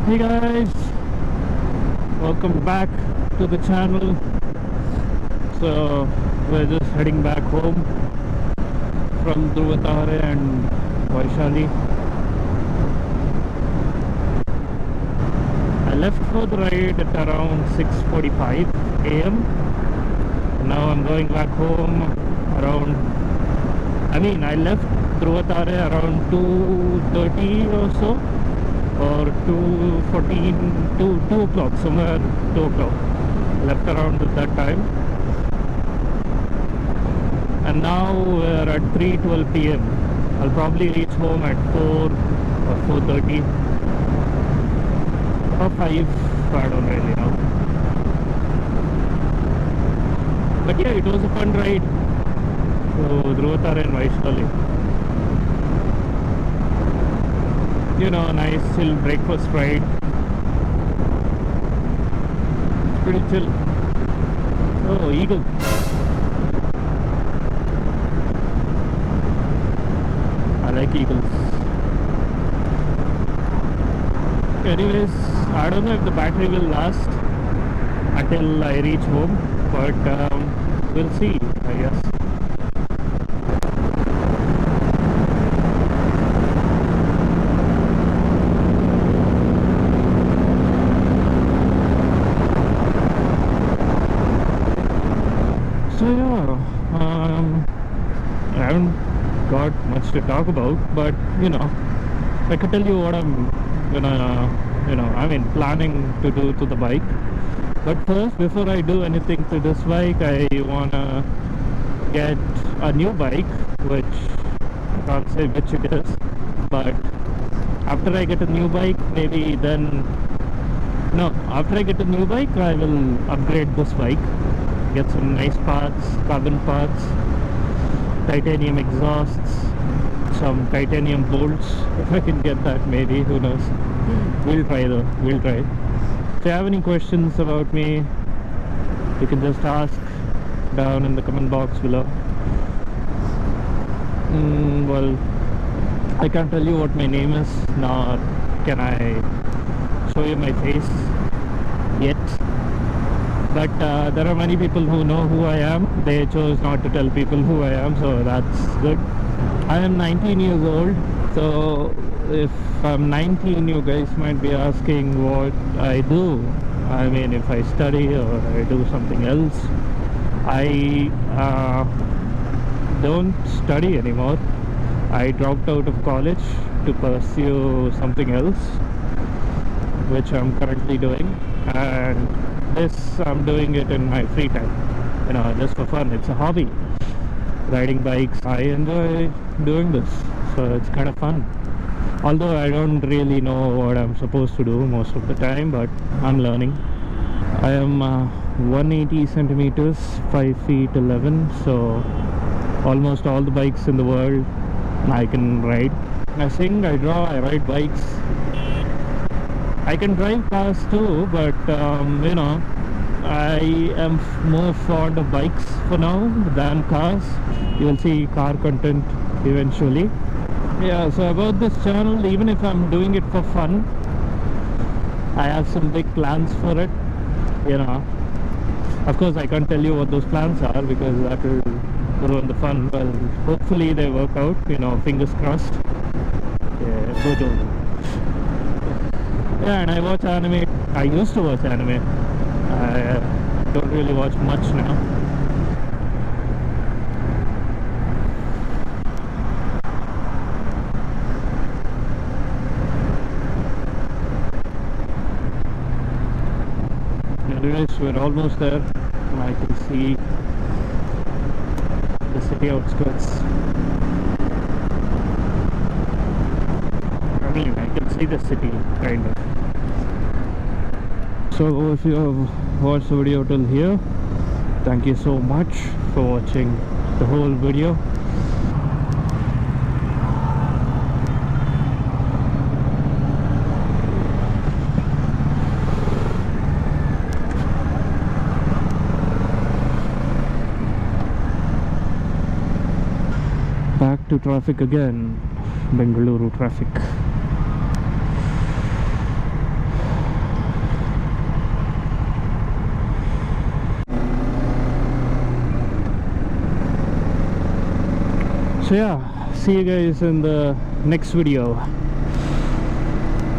Hey guys, welcome back to the channel. So we're just heading back home from Dhruvatare and Vaishali. I left for the ride at around 6:45 a.m. Now I'm going back home around, I left Dhruvatare around 2:30 or so, or 2:14, 2 o'clock, somewhere 2 o'clock. Left around at that time. And now we're at 3:12 p.m. I'll probably reach home at 4 or 4:30 or 5, I don't really know. But yeah, it was a fun ride to Dhruvatare and Vaishali. You know, nice chill breakfast ride. It's pretty chill. Oh, eagle. I like eagles. Anyways, I don't know if the battery will last until I reach home, but we'll see, I guess. So yeah, I haven't got much to talk about, but you know, I could tell you what I'm gonna, planning to do to the bike. But first, before I do anything to this bike, I wanna get a new bike, which I can't say which it is, but after I get a new bike, after I get a new bike, I will upgrade this bike. Get some nice parts, carbon parts, titanium exhausts, some titanium bolts. If I can get that, maybe, who knows. We'll try though, we'll try. If you have any questions about me, you can just ask down in the comment box below. Well, I can't tell you what my name is, nor can I show you my face yet. But there are many people who know who I am. They chose not to tell people who I am, so that's good. I am 19 years old, so if I'm 19, you guys might be asking what I do. I mean, if I study or I do something else. I don't study anymore. I dropped out of college to pursue something else, which I'm currently doing, and this I'm doing it in my free time, just for fun. It's a hobby, riding bikes. I enjoy doing this, so it's kind of fun, although I don't really know what I'm supposed to do most of the time, but I'm learning. I am 180 centimeters, 5 feet 11, so almost all the bikes in the world I can ride. I sing, I draw, I ride bikes. I can drive cars too, but I am more fond of bikes for now than cars. You will see car content eventually. Yeah, so about this channel, even if I'm doing it for fun, I have some big plans for it. Of course I can't tell you what those plans are because that will ruin the fun. Well, hopefully they work out, fingers crossed. Yeah, good old. Yeah, and I watch anime. I used to watch anime. I don't really watch much now. Anyways, we're almost there. I can see the city outskirts. I can see the city, kind of. So if you have watched the video till here, thank you so much for watching the whole video. Back to traffic again. Bengaluru traffic. So yeah, see you guys in the next video.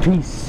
Peace.